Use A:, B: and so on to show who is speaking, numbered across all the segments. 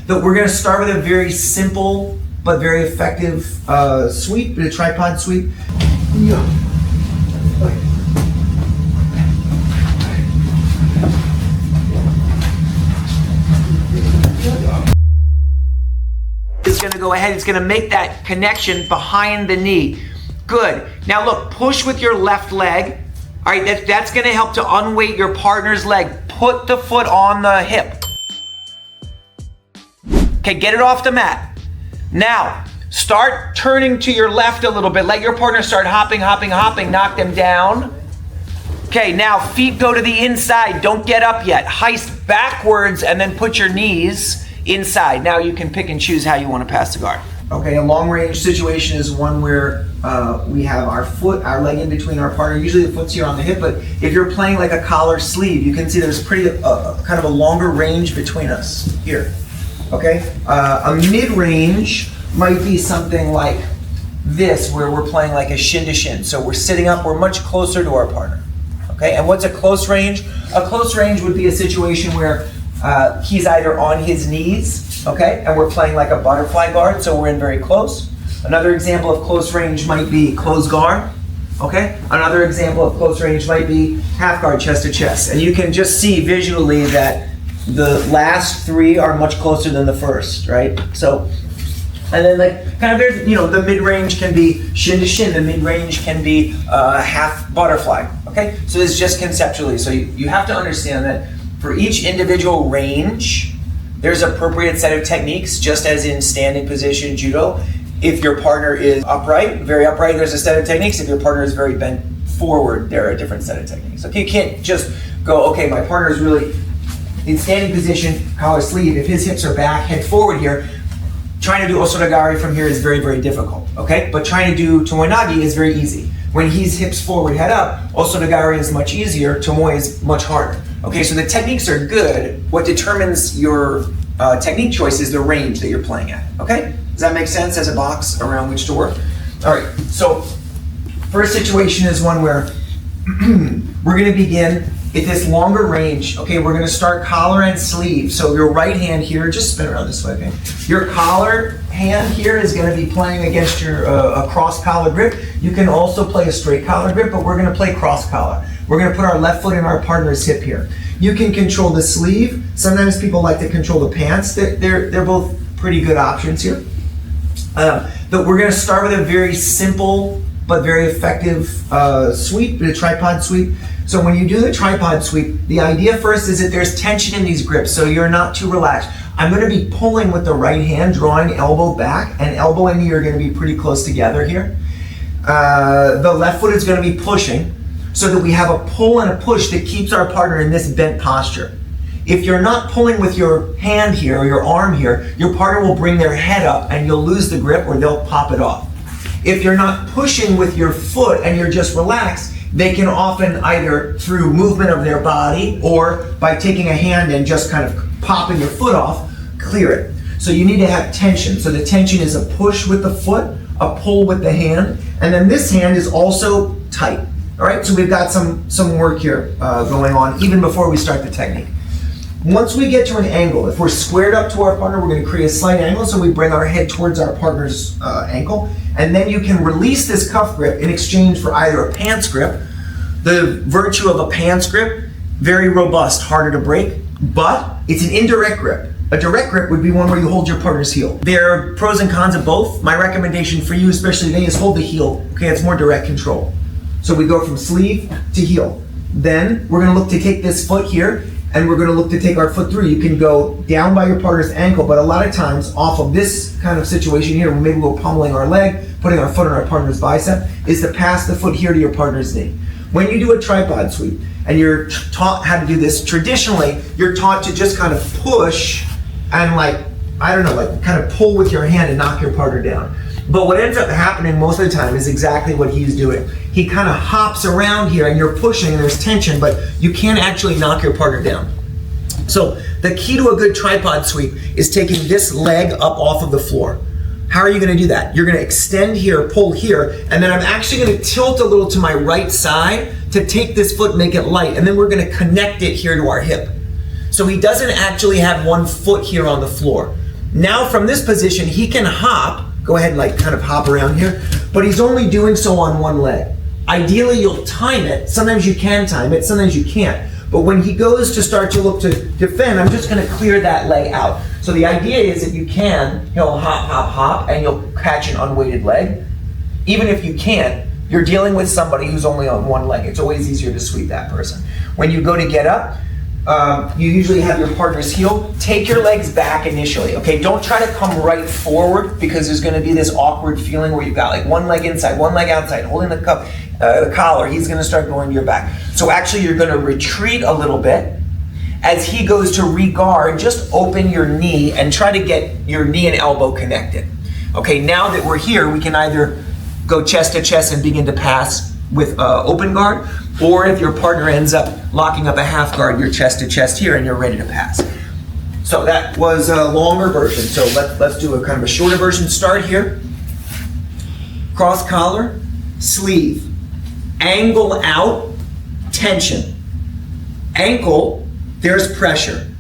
A: That we're gonna start with a very simple but very effective sweep, a tripod sweep. Yeah. Okay. It's gonna go ahead, it's gonna make that connection behind the knee. Good. Now look, push with your left leg. All right, that's gonna help to unweight your partner's leg. Put the foot on the hip. Okay, get it off the mat. Now, start turning to your left a little bit. Let your partner start hopping, knock them down. Okay, now feet go to the inside. Don't get up yet. Heist backwards and then put your knees inside. Now you can pick and choose how you want to pass the guard. Okay, a long range situation is one where we have our leg in between our partner. Usually the foot's here on the hip, but if you're playing like a collar sleeve, you can see there's pretty kind of a longer range between us here. Okay, a mid-range might be something like this, where we're playing like a shin to shin. So we're sitting up, we're much closer to our partner. Okay, and what's a close range? A close range would be a situation where he's either on his knees, okay, and we're playing like a butterfly guard, so we're in very close. Another example of close range might be close guard, okay? Another example of close range might be half guard, chest to chest. And you can just see visually that the last three are much closer than the first, right? So, and then like kind of there's, you know, the mid-range can be shin to shin, the mid-range can be half butterfly, okay? So this is just conceptually. So you have to understand that for each individual range, there's an appropriate set of techniques, just as in standing position judo. If your partner is upright, very upright, there's a set of techniques. If your partner is very bent forward, there are a different set of techniques. Okay, you can't just go, okay, my partner is really in standing position, collar sleeve. If his hips are back, head forward here, trying to do osotogari from here is very, very difficult, okay? But trying to do tomoe-nage is very easy. When he's hips forward, head up, osotogari is much easier, tomoe is much harder. Okay, so the techniques are good. What determines your technique choice is the range that you're playing at, okay? Does that make sense as a box around which to work? All right, so first situation is one where we're gonna begin at this longer range. Okay, we're gonna start collar and sleeve. So your right hand here, just spin around this way, okay? Your collar hand here is gonna be playing against your a cross collar grip. You can also play a straight collar grip, but we're gonna play cross collar. We're gonna put our left foot in our partner's hip here. You can control the sleeve. Sometimes people like to control the pants. They're both pretty good options here. But we're gonna start with a very simple but very effective sweep, a tripod sweep. So when you do the tripod sweep, the idea first is that there's tension in these grips, so you're not too relaxed. I'm gonna be pulling with the right hand, drawing elbow back, and elbow and knee are gonna be pretty close together here. The left foot is gonna be pushing, so that we have a pull and a push that keeps our partner in this bent posture. If you're not pulling with your hand here or your arm here, your partner will bring their head up and you'll lose the grip or they'll pop it off. If you're not pushing with your foot and you're just relaxed, they can often either through movement of their body or by taking a hand and just kind of popping your foot off, clear it. So you need to have tension. So the tension is a push with the foot, a pull with the hand, and then this hand is also tight. All right, so we've got some work here going on even before we start the technique. Once we get to an angle, if we're squared up to our partner, we're going to create a slight angle, so we bring our head towards our partner's ankle, and then you can release this cuff grip in exchange for either a pants grip. The virtue of a pants grip, very robust, harder to break, but it's an indirect grip. A direct grip would be one where you hold your partner's heel. There are pros and cons of both. My recommendation for you, especially today, is hold the heel. Okay, it's more direct control. So we go from sleeve to heel. Then we're going to look to take this foot here, and we're going to look to take our foot through. You can go down by your partner's ankle, but a lot of times off of this kind of situation here, where maybe we're pummeling our leg, putting our foot on our partner's bicep, is to pass the foot here to your partner's knee. When you do a tripod sweep, and you're taught how to do this, traditionally, you're taught to just kind of push and like, I don't know, like kind of pull with your hand and knock your partner down. But what ends up happening most of the time is exactly what he's doing. He kind of hops around here and you're pushing and there's tension, but you can't actually knock your partner down. So the key to a good tripod sweep is taking this leg up off of the floor. How are you going to do that? You're going to extend here, pull here, and then I'm actually going to tilt a little to my right side to take this foot, make it light, and then we're going to connect it here to our hip. So he doesn't actually have one foot here on the floor. Now from this position, he can hop. Go ahead and like kind of hop around here, but he's only doing so on one leg. Ideally, you'll time it. Sometimes you can time it, sometimes you can't. But when he goes to start to look to defend, I'm just gonna clear that leg out. So the idea is if you can, he'll hop, hop, hop, and you'll catch an unweighted leg. Even if you can't, you're dealing with somebody who's only on one leg. It's always easier to sweep that person. When you go to get up, you usually have your partner's heel. Take your legs back initially, okay? Don't try to come right forward because there's gonna be this awkward feeling where you've got like one leg inside, one leg outside, holding the cup, the collar. He's gonna start going to your back. So actually you're gonna retreat a little bit. As he goes to re-guard, just open your knee and try to get your knee and elbow connected. Okay, now that we're here, we can either go chest to chest and begin to pass with open guard, or if your partner ends up locking up a half guard, you're chest to chest here and you're ready to pass. So that was a longer version. So let's do a kind of a shorter version. Start here. Cross collar, sleeve, angle out, tension. Ankle, there's pressure.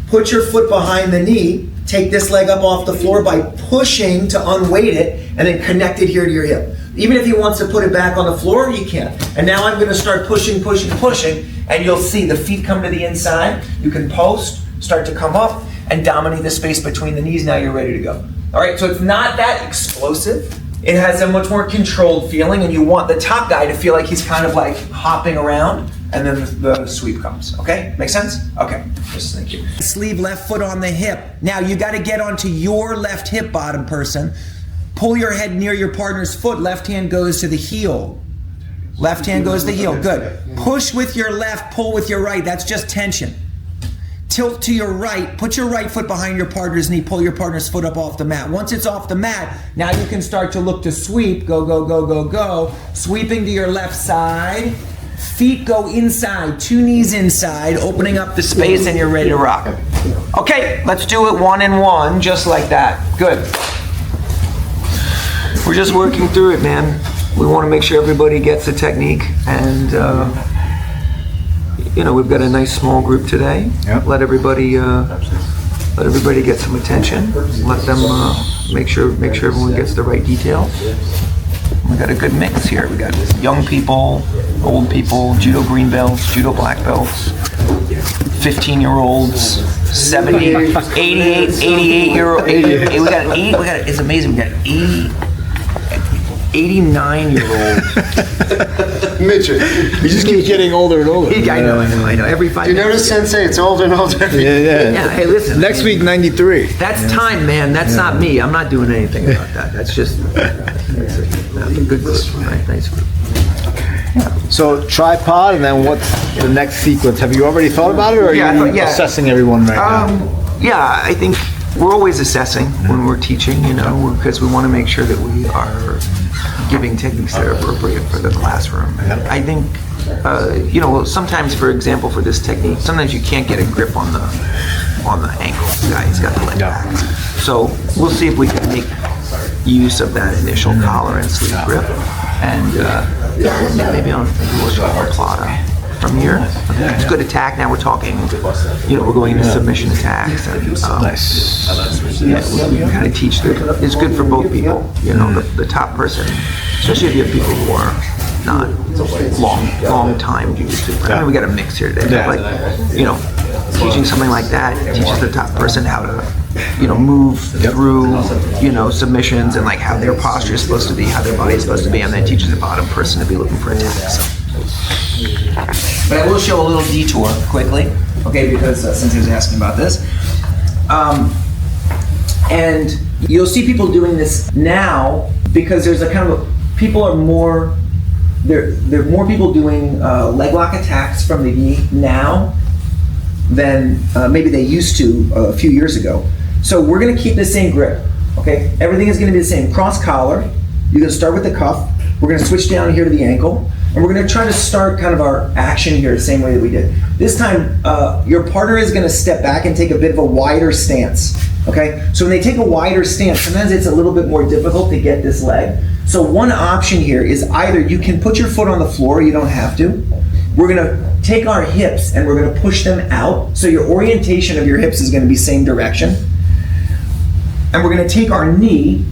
A: Put your foot behind the knee, take this leg up off the floor by pushing to unweight it, and then connect it here to your hip. Even if he wants to put it back on the floor, he can. And now I'm gonna start pushing, pushing, pushing, and you'll see the feet come to the inside. You can post, start to come up, and dominate the space between the knees. Now you're ready to go. All right, so it's not that explosive. It has a much more controlled feeling, and you want the top guy to feel like he's kind of like hopping around, and then the sweep comes, okay? Make sense? Okay, just thank you. Sleeve left foot on the hip. Now you gotta get onto your left hip, bottom person. Pull your head near your partner's foot. Left hand goes to the heel. Left hand goes to the heel, good. Push with your left, pull with your right. That's just tension. Tilt to your right, put your right foot behind your partner's knee, pull your partner's foot up off the mat. Once it's off the mat, now you can start to look to sweep. Go, go, go, go, go. Sweeping to your left side. Feet go inside, 2 knees inside, opening up the space, and you're ready to rock. Okay, let's do it 1 and 1, just like that. Good. We're just working through it, man. We want to make sure everybody gets the technique, and you know, we've got a nice small group today. Yep. Let everybody get some attention. Let them make sure everyone gets the right details. We got a good mix here. We got young people, old people, judo green belts, judo black belts, 15-year-olds, 70, 88, 88-year-old. It's amazing. We got 89-year-old.
B: Mitchell, you just keep getting older and older.
A: I know. Every 5
B: Do you notice, Sensei? It's older and older.
A: Yeah, hey, listen.
B: Next week, 93.
A: That's time, man. That's not me. I'm not doing anything about that. That's just a good group. Right? Nice group.
B: So tripod, and then what's the next sequence? Have you already thought about it, or are you assessing everyone right now?
A: Yeah, I think we're always assessing when we're teaching, you know, because we want to make sure that we are giving techniques that are appropriate for the classroom. I think, you know, sometimes, for example, for this technique, sometimes you can't get a grip on the ankle. The guy's got the leg back. So we'll see if we can make use of that initial collar and sleeve grip, and maybe we'll show our plata from here. It's good attack. Now we're talking, you know, we're going into submission attacks. And,
B: Nice.
A: Yeah, we kind of teach that it's good for both people. You know, the top person, especially if you have people who are not long time jiu-jitsu. I mean, we got a mix here today. Like, you know, teaching something like that teaches the top person how to, you know, move through, you know, submissions and like how their posture is supposed to be, how their body is supposed to be, and then teaches the bottom person to be looking for attacks. So. But I will show a little detour quickly, okay, because Sensei was asking about this. And you'll see people doing this now because there's a kind of people are more, there are more people doing leg lock attacks from the knee now than maybe they used to a few years ago. So we're going to keep the same grip, okay? Everything is going to be the same. Cross collar, you're going to start with the cuff. We're going to switch down here to the ankle. And we're going to try to start kind of our action here the same way that we did. This time, your partner is going to step back and take a bit of a wider stance, okay? So when they take a wider stance, sometimes it's a little bit more difficult to get this leg. So one option here is either you can put your foot on the floor, you don't have to. We're going to take our hips and we're going to push them out. So your orientation of your hips is going to be same direction. and we're gonna take our knee,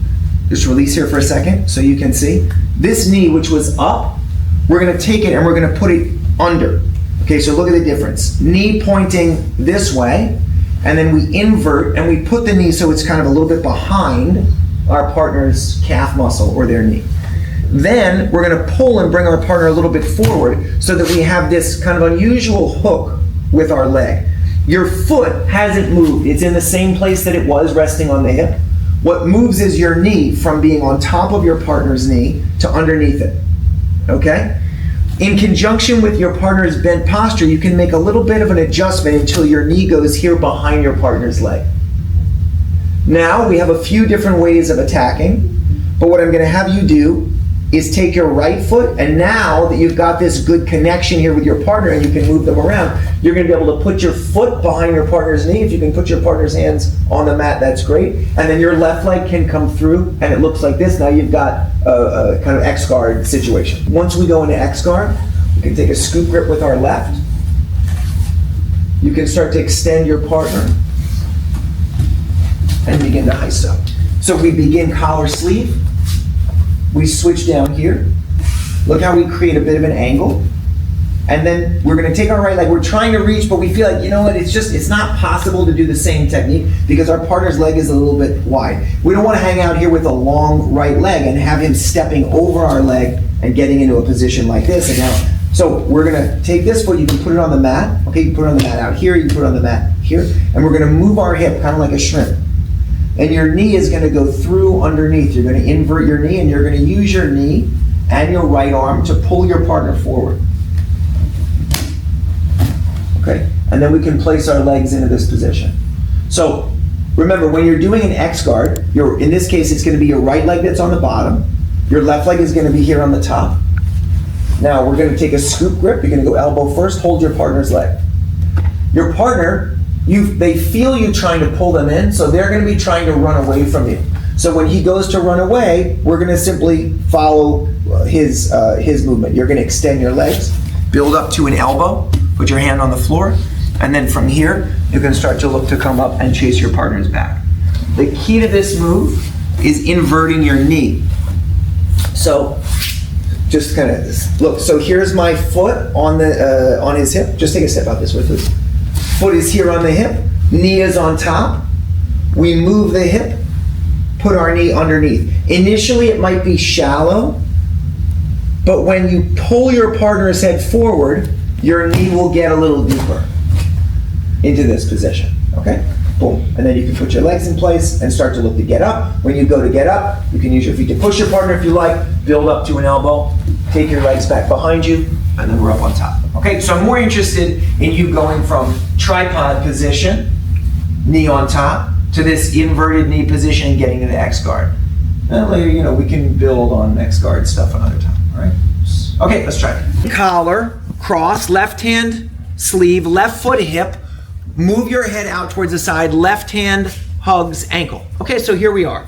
A: just release here for a second so you can see. This knee, which was up, we're gonna take it and we're gonna put it under. Okay, so look at the difference. Knee pointing this way, and then we invert and we put the knee so it's kind of a little bit behind our partner's calf muscle or their knee. Then we're gonna pull and bring our partner a little bit forward so that we have this kind of unusual hook with our leg. Your foot hasn't moved. It's in the same place that it was, resting on the hip. What moves is your knee from being on top of your partner's knee to underneath it, okay? In conjunction with your partner's bent posture, you can make a little bit of an adjustment until your knee goes here behind your partner's leg. Now we have a few different ways of attacking, but what I'm gonna have you do is take your right foot, and now that you've got this good connection here with your partner and you can move them around, you're gonna be able to put your foot behind your partner's knee. If you can put your partner's hands on the mat, that's great. And then your left leg can come through and it looks like this. Now you've got a kind of X-guard situation. Once we go into X-guard, we can take a scoop grip with our left. You can start to extend your partner and begin to iso. So we begin collar sleeve. We switch down here. Look how we create a bit of an angle. And then we're gonna take our right leg. We're trying to reach, but we feel like, you know what, it's not possible to do the same technique because our partner's leg is a little bit wide. We don't wanna hang out here with a long right leg and have him stepping over our leg and getting into a position like this. And now, so we're gonna take this foot, you can put it on the mat. Okay, you can put it on the mat out here, you can put it on the mat here. And we're gonna move our hip kind of like a shrimp. And your knee is gonna go through underneath. You're gonna invert your knee and you're gonna use your knee and your right arm to pull your partner forward. Okay, and then we can place our legs into this position. So remember, when you're doing an X-guard, in this case, it's gonna be your right leg that's on the bottom. Your left leg is gonna be here on the top. Now we're gonna take a scoop grip. You're gonna go elbow first, hold your partner's leg. Your partner, they feel you trying to pull them in, so they're gonna be trying to run away from you. So when he goes to run away, we're gonna simply follow his movement. You're gonna extend your legs, build up to an elbow, put your hand on the floor, and then from here, you're gonna start to look to come up and chase your partner's back. The key to this move is inverting your knee. So just kind of look, so here's my foot on his hip. Just take a step out this way, please. Foot is here on the hip, knee is on top. We move the hip, put our knee underneath. Initially it might be shallow, but when you pull your partner's head forward, your knee will get a little deeper into this position, okay? Boom, and then you can put your legs in place and start to look to get up. When you go to get up, you can use your feet to push your partner if you like, build up to an elbow, take your legs back behind you, and then we're up on top. Okay, so I'm more interested in you going from tripod position, knee on top, to this inverted knee position and getting into X-guard. And later, we can build on X-guard stuff another time, all right? Okay, let's try it. Collar, cross, left hand sleeve, left foot hip, move your head out towards the side, left hand hugs ankle. Okay, so here we are.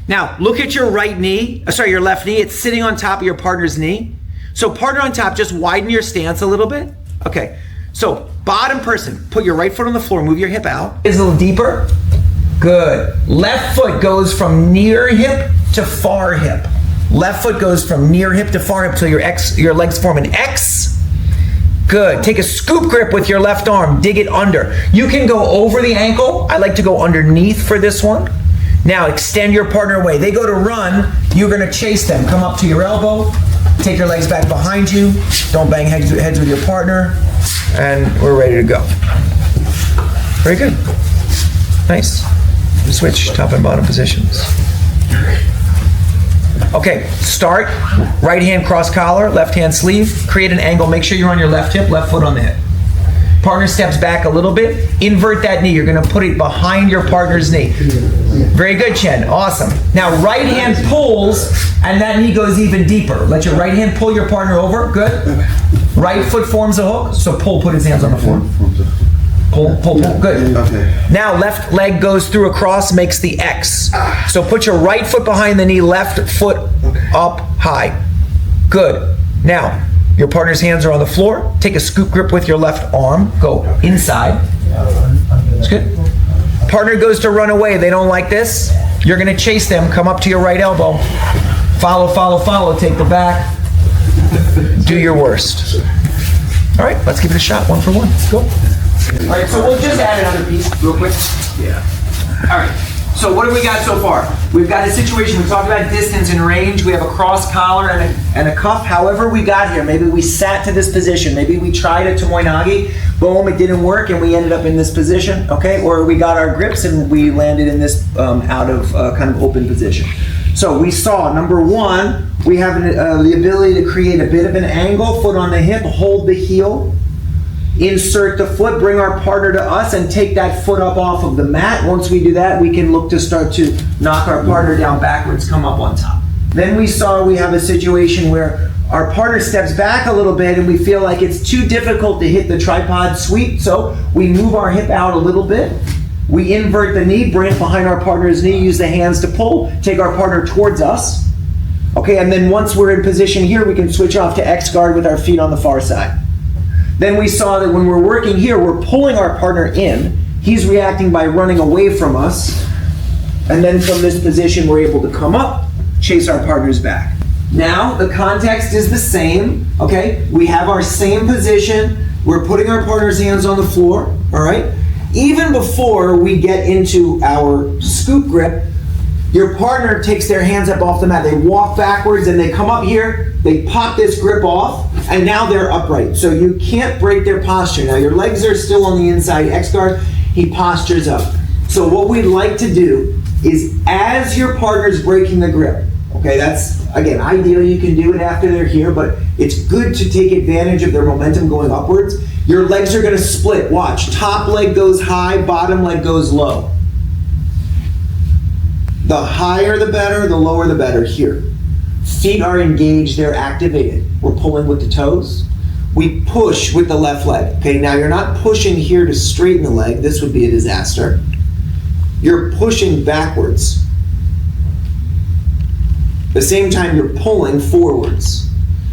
A: Now, look at your right knee, your left knee, it's sitting on top of your partner's knee. So partner on top, just widen your stance a little bit. Okay, so bottom person, put your right foot on the floor, move your hip out. Is a little deeper. Good. Left foot goes from near hip to far hip. Left foot goes from near hip to far hip, so your legs form an X. Good. Take a scoop grip with your left arm, dig it under. You can go over the ankle. I like to go underneath for this one. Now extend your partner away. They go to run, you're gonna chase them. Come up to your elbow, take your legs back behind you. Don't bang heads with your partner. And we're ready to go. Very good. Nice. Switch top and bottom positions. Okay, start, right hand cross collar, left hand sleeve, create an angle, make sure you're on your left hip, left foot on the hip. Partner steps back a little bit, invert that knee, you're gonna put it behind your partner's knee. Very good, Chen, awesome. Now right hand pulls, and that knee goes even deeper. Let your right hand pull your partner over, good. Right foot forms a hook, so pull, put his hands on the floor. Pull, pull, pull, good. Okay. Now left leg goes through across, makes the X. So put your right foot behind the knee, left foot up high. Good. Now, your partner's hands are on the floor. Take a scoop grip with your left arm. Go inside. That's good. Partner goes to run away. They don't like this. You're gonna chase them, come up to your right elbow. Follow, follow, follow, take the back. Do your worst. All right, let's give it a shot, 1 for 1. Go. All right, so we'll just add another piece real quick. Yeah. All right, so what have we got so far? We've got a situation, we talked about distance and range. We have a cross collar and a cuff. However we got here, maybe we sat to this position. Maybe we tried a tomoe-nage. Boom, it didn't work and we ended up in this position, okay? Or we got our grips and we landed in this out of kind of open position. So we saw, number 1, we have the ability to create a bit of an angle, foot on the hip, hold the heel, insert the foot, bring our partner to us, and take that foot up off of the mat. Once we do that, we can look to start to knock our partner down backwards, come up on top. Then we saw we have a situation where our partner steps back a little bit and we feel like it's too difficult to hit the tripod sweep, so we move our hip out a little bit. We invert the knee, bring it behind our partner's knee, use the hands to pull, take our partner towards us. Okay, and then once we're in position here, we can switch off to X guard with our feet on the far side. Then we saw that when we're working here, we're pulling our partner in. He's reacting by running away from us. And then from this position, we're able to come up, chase our partners back. Now, the context is the same, okay? We have our same position. We're putting our partner's hands on the floor, all right? Even before we get into our scoop grip, your partner takes their hands up off the mat. They walk backwards and they come up here, they pop this grip off, and now they're upright. So you can't break their posture. Now your legs are still on the inside, X guard, he postures up. So what we'd like to do is as your partner's breaking the grip, okay, that's, again, ideally you can do it after they're here, but it's good to take advantage of their momentum going upwards. Your legs are gonna split, watch. Top leg goes high, bottom leg goes low. The higher the better, the lower the better here. Feet are engaged, they're activated. We're pulling with the toes. We push with the left leg. Okay, now you're not pushing here to straighten the leg. This would be a disaster. You're pushing backwards. At the same time, you're pulling forwards.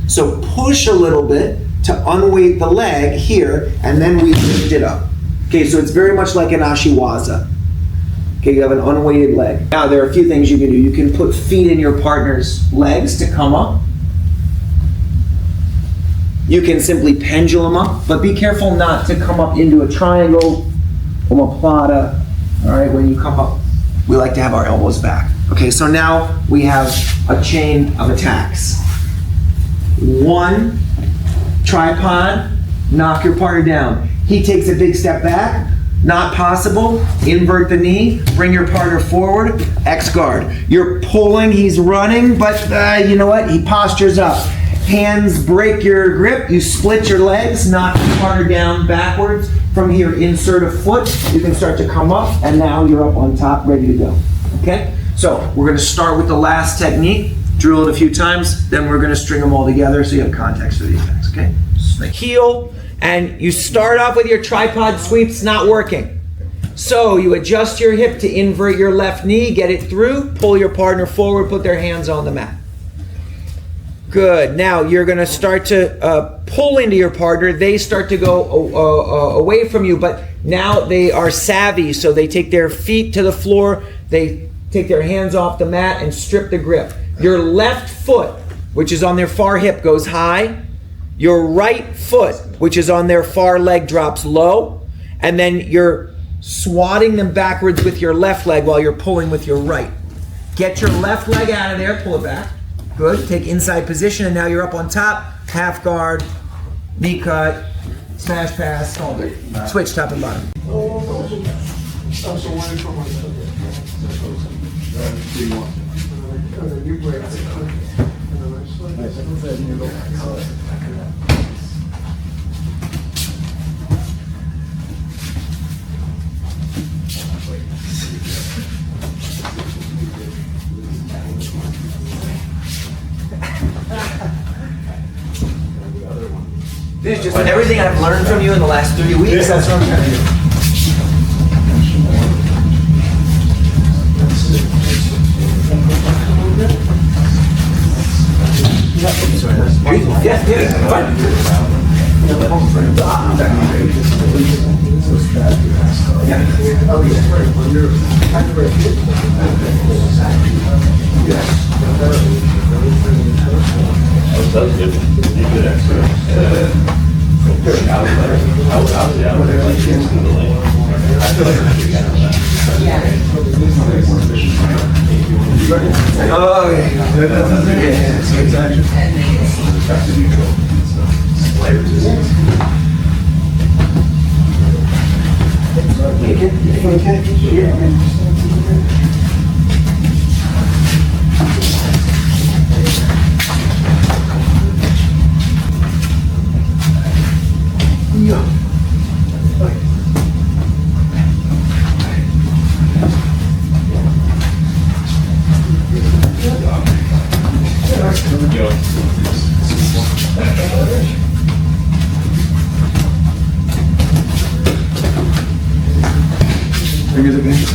A: So push a little bit to unweight the leg here, and then we lift it up. Okay, so it's very much like an ashiwaza. Okay, you have an unweighted leg. Now there are a few things you can do. You can put feet in your partner's legs to come up. You can simply pendulum up, but be careful not to come up into a triangle, omoplata. All right, when you come up, we like to have our elbows back. Okay, so now we have a chain of attacks. 1, tripod, knock your partner down. He takes a big step back, not possible, invert the knee, bring your partner forward, X guard. You're pulling, he's running, but you know what, he postures up. Hands break your grip, you split your legs, knock your partner down backwards. From here, insert a foot, you can start to come up, and now you're up on top, ready to go, okay? So we're gonna start with the last technique, drill it a few times, then we're gonna string them all together so you have context for the attacks, okay? Heel, and you start off with your tripod sweeps not working. So you adjust your hip to invert your left knee, get it through, pull your partner forward, put their hands on the mat. Good. Now you're going to start to pull into your partner. They start to go away from you, but now they are savvy, so they take their feet to the floor, they take their hands off the mat and strip the grip. Your left foot, which is on their far hip, goes high. Your right foot, which is on their far leg, drops low, and then you're swatting them backwards with your left leg while you're pulling with your right. Get your left leg out of there, pull it back. Good, take inside position, and now you're up on top, half guard, knee cut, smash pass, all good. Switch top and bottom. This is just everything I've learned from you in the last 3 weeks. That's what I'm trying to do. Yeah, fine. Yeah.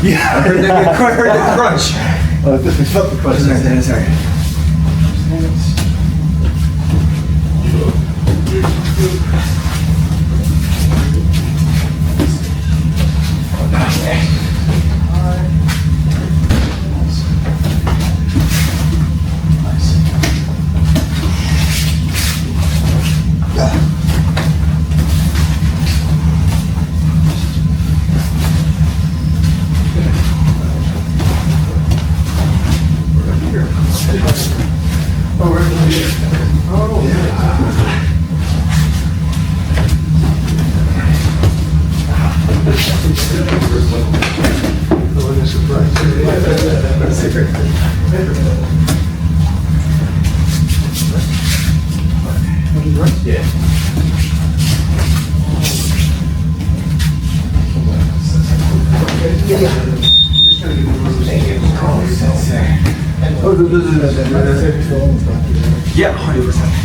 C: Yeah, I heard that crunch.
B: Oh, this is not the question.
C: Sorry. Yeah, 100%.